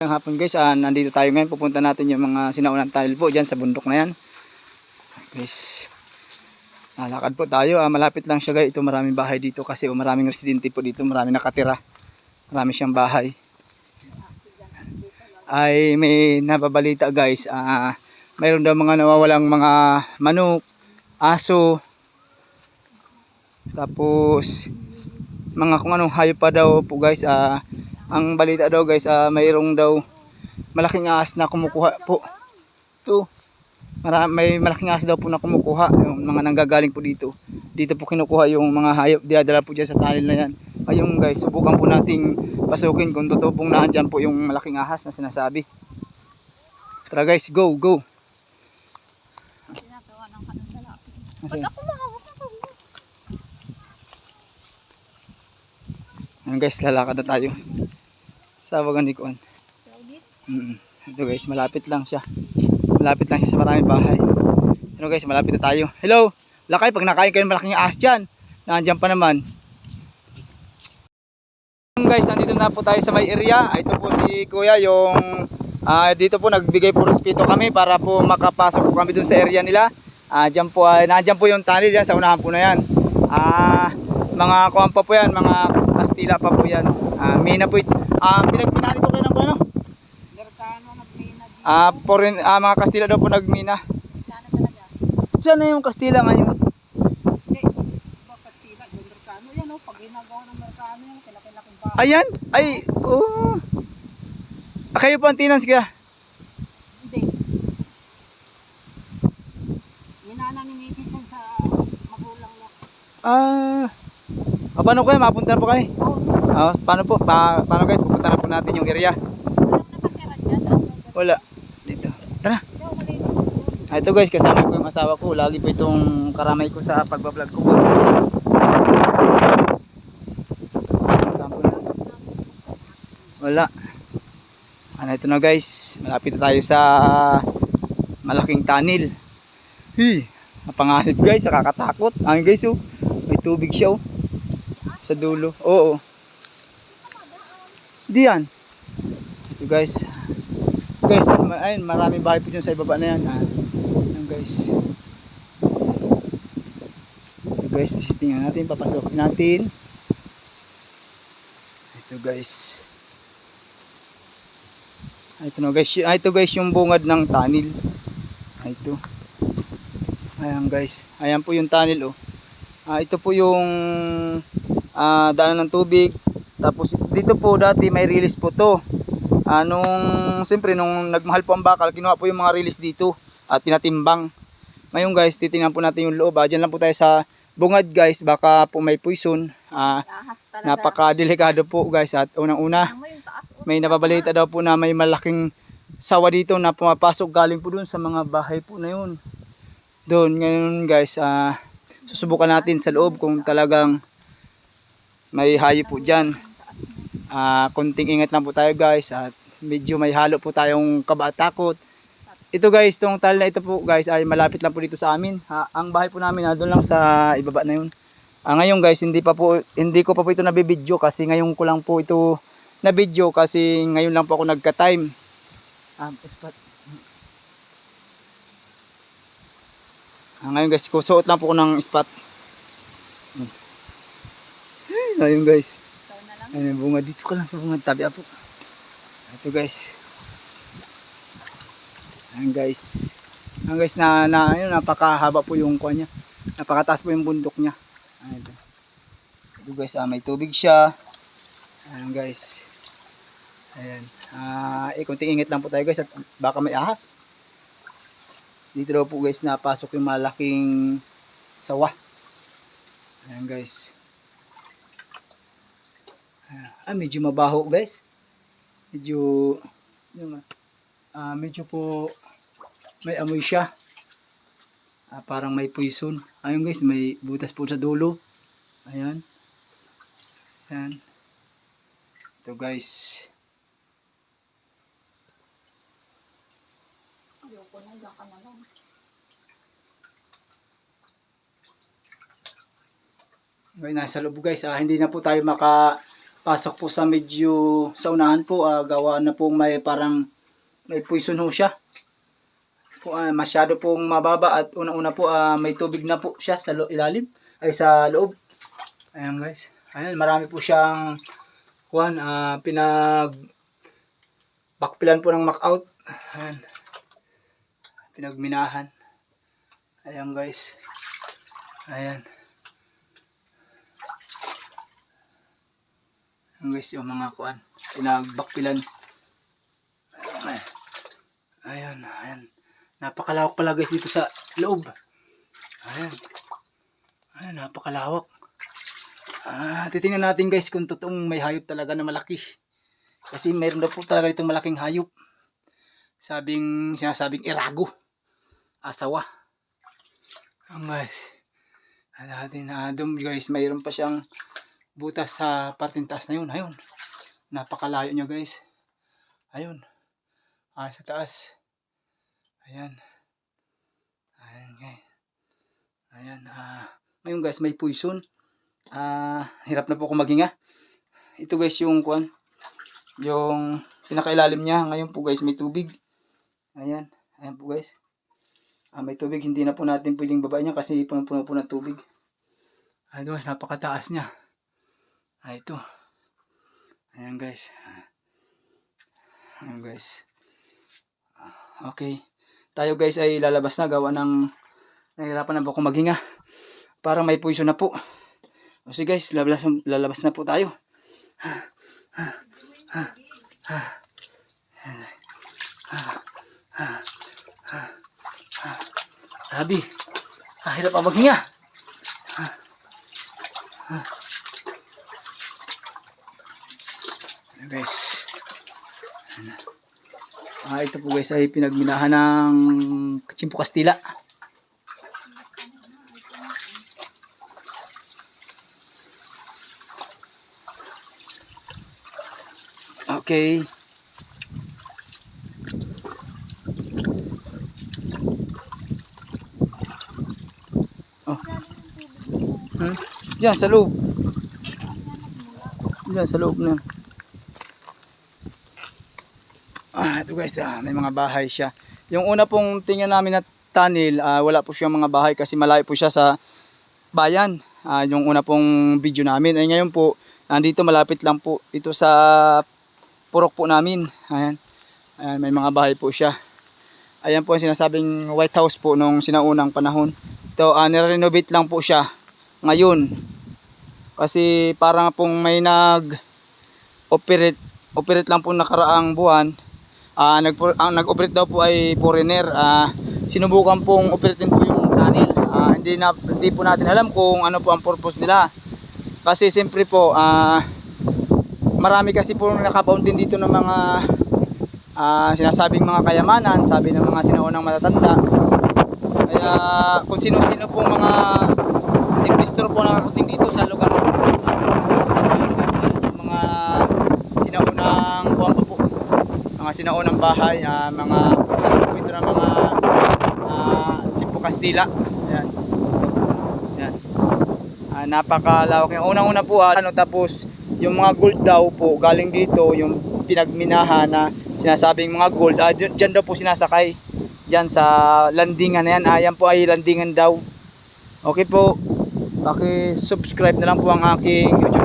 Ngayong hapon guys, nandito tayo ngayon. Pupunta natin yung mga sinaunang tunnel po dyan sa bundok na yan. Guys, lakad po tayo. Malapit lang siya guys. Ito maraming bahay dito kasi maraming residente po dito. Maraming nakatira. Marami siyang bahay. Ay may nababalita guys. Mayroon daw mga nawawalang mga manok, aso. Tapos mga kung anong hayop pa daw po guys. Ang balita daw guys, mayroong daw malaking ahas na kumukuha po. Ito, may malaking ahas daw po na kumukuha. Yung mga nanggagaling po dito. Dito po kinukuha yung mga hayop. Dinadala po dyan sa tunnel na yan. Ayun guys, subukan po nating pasukin kung totoo pong naandyan po yung malaking ahas na sinasabi. Tara guys, go, go. Ayun guys, lalakad na tayo sa wagan ni Kuan. Ito guys, malapit lang siya. Malapit lang siya sa maraming bahay. Ito guys, malapit na tayo. Hello! Lakay, pag nakain kayo ng malaking ahas dyan. Nandiyan pa naman. Guys, nandito na po tayo sa may area. Ito po si Kuya, yung dito po nagbigay po respeto kami para po makapasok po kami dun sa area nila. Diyan po, nandiyan po yung tunnel yan, sa unahan po na yan. Mga kuwan pa po yan, mga Kastila pa po yan. Mina po, pinagpinali po kayo ng ano? Mga Kastila daw po nagmina. Sana yung Kastila ngayon. Ayan, ay, oh. Kayo po ang tinans kaya? Hindi. Minana ni Mitisan sa magulang niya. Paano kayo? Mapunta na po kami? Paano po? Paano guys? Pupunta na po natin yung area. Wala. Dito. Tara. Ito guys, kasama ko yung asawa ko. Lagi po itong karamay ko sa pagbablog ko. Wala. Ito na guys. Malapit na tayo sa malaking tunnel. Napanganib guys. Nakakatakot. Guys oh. May tubig siya oh. Sa dulo. Oo. Diyan. Ito guys. Guys, ayun, maraming bahay po dyan sa ibaba na yan. Ayan guys. So guys, tingnan natin, papasokin natin. Ito guys. Ito na guys. Ito guys yung bungad ng tunnel. Ito. Ayan guys. Ayan po yung tunnel oh. Ito po yung daanan ng tubig. Tapos dito po dati may release po to. Siyempre nung nagmahal po ang bakal, kinuha po yung mga release dito at pinatimbang. Ngayon guys, titingnan po natin yung loob. Diyan lang po tayo sa bungad guys, baka po may poison. Napaka-delikado po guys. At unang-una, may nababalita daw po na may malaking sawa dito na pumapasok galing po dun sa mga bahay po na yun. Doon ngayon guys, susubukan natin sa loob kung talagang may hayop po dyan. Konting ingat lang po tayo guys at medyo may halo po tayong kaba at takot. Ito guys, itong tunnel na ito po guys ay malapit lang po dito sa amin. Ang bahay po namin doon lang sa ibaba na yun. Ngayon guys, hindi ko pa po ito nabibidyo kasi ngayon ko lang po ito nabidyo kasi ngayon lang po ako nagka-time. Ngayon guys, suot lang po ko ng spot. Ayun guys. Ayun bunga dito ka lang sa bunga tabi po. Ito guys. Ayun guys. Ayun guys ayun, napakahaba po yung kuha niya. Napakataas po yung bundok niya. Ayun. Ito guys, may tubig siya. Ayun guys. Ayan. Konting ingat lang po tayo guys at baka may ahas. Dito daw po guys napasok yung malaking sawa. Ayan guys. Medyo mabaho guys. Medyo po may amoy siya. Parang may poison. Ayun guys, may butas po sa dulo. Ayan. Ayan. Ito guys. Nasa loob guys, hindi na po tayo pasok po sa medyo sa unahan po, gawa na po may parang may poison ho siya. Masyado pong mababa at una-una po may tubig na po siya sa ilalim ay sa loob. Ayan guys. Ayan, marami po siyang bakpilan po ng knockout. Ayan. Pinagminahan. Ayan guys. Ayan. Ayan guys, yung mga pinagbakpilan. Ayan, ayan. Napakalawak pala guys dito sa loob. Ayan. Ayan, napakalawak. Titingnan natin guys kung totoong may hayop talaga na malaki. Kasi mayroon daw po talaga itong malaking hayop. Sinasabing irago. Asawa. Ayan guys. Doon guys, mayroon pa siyang butas sa parteng taas na yun. Ayun. Napakalayo niya guys. Ayun. Sa taas. Ayan. Ayan guys. Ayan. Ngayon guys, may poison. Hirap na po ako maghinga. Ito guys yung yung pinakailalim niya. Ngayon po guys, may tubig. Ayan. Ayan po guys. May tubig. Hindi na po natin pwedeng babain niya kasi puno-puno po ng tubig. Ayan guys, napakataas niya. Ito. Ayan guys. Ayan guys. Okay. Tayo guys ay lalabas na, gawa ng nahihirapan na po ako maghinga. Parang may poison na po. So guys, lalabas na po tayo. Sabi, hirap pa maghinga. Guys. Ito po guys ay pinagminahan ng Chimpo Kastila. Okay. Diyan sa loob. Diyan sa loob na. Ito guys, may mga bahay siya. Yung una pong tingnan namin na tunnel, wala po siyang mga bahay kasi malayo po siya sa bayan. Yung una pong video namin. Ay ngayon po, nandito malapit lang po ito sa purok po namin. Ayan. Ayan, may mga bahay po siya. Ayan po ang sinasabing White House po nung sinaunang panahon. Ito, nire-renovate lang po siya ngayon. Kasi parang pong may operate lang po nakaraang buwan. Ang nag-operate daw po ay foreigner. Sinubukan pong operatein po yung tunnel. Hindi po natin alam kung ano po ang purpose nila. Kasi siyempre po, marami kasi po nakapound din dito ng mga sinasabing mga kayamanan, sabi ng mga sinaunang matatanda. Kaya kung sino-sino po mga investor po nakarating dito sa lugar po, mga sinaunang mga sinaunang bahay, mga po ito ng mga Chimpo Kastila. Ayan. Ayan. Napakalawak yung unang-una po tapos yung mga gold daw po galing dito, yung pinagminahan na sinasabing mga gold, dyan daw po sinasakay dyan sa landingan na yan. Ayan po ay landingan daw. Okay po, paki-subscribe na lang po ang aking YouTube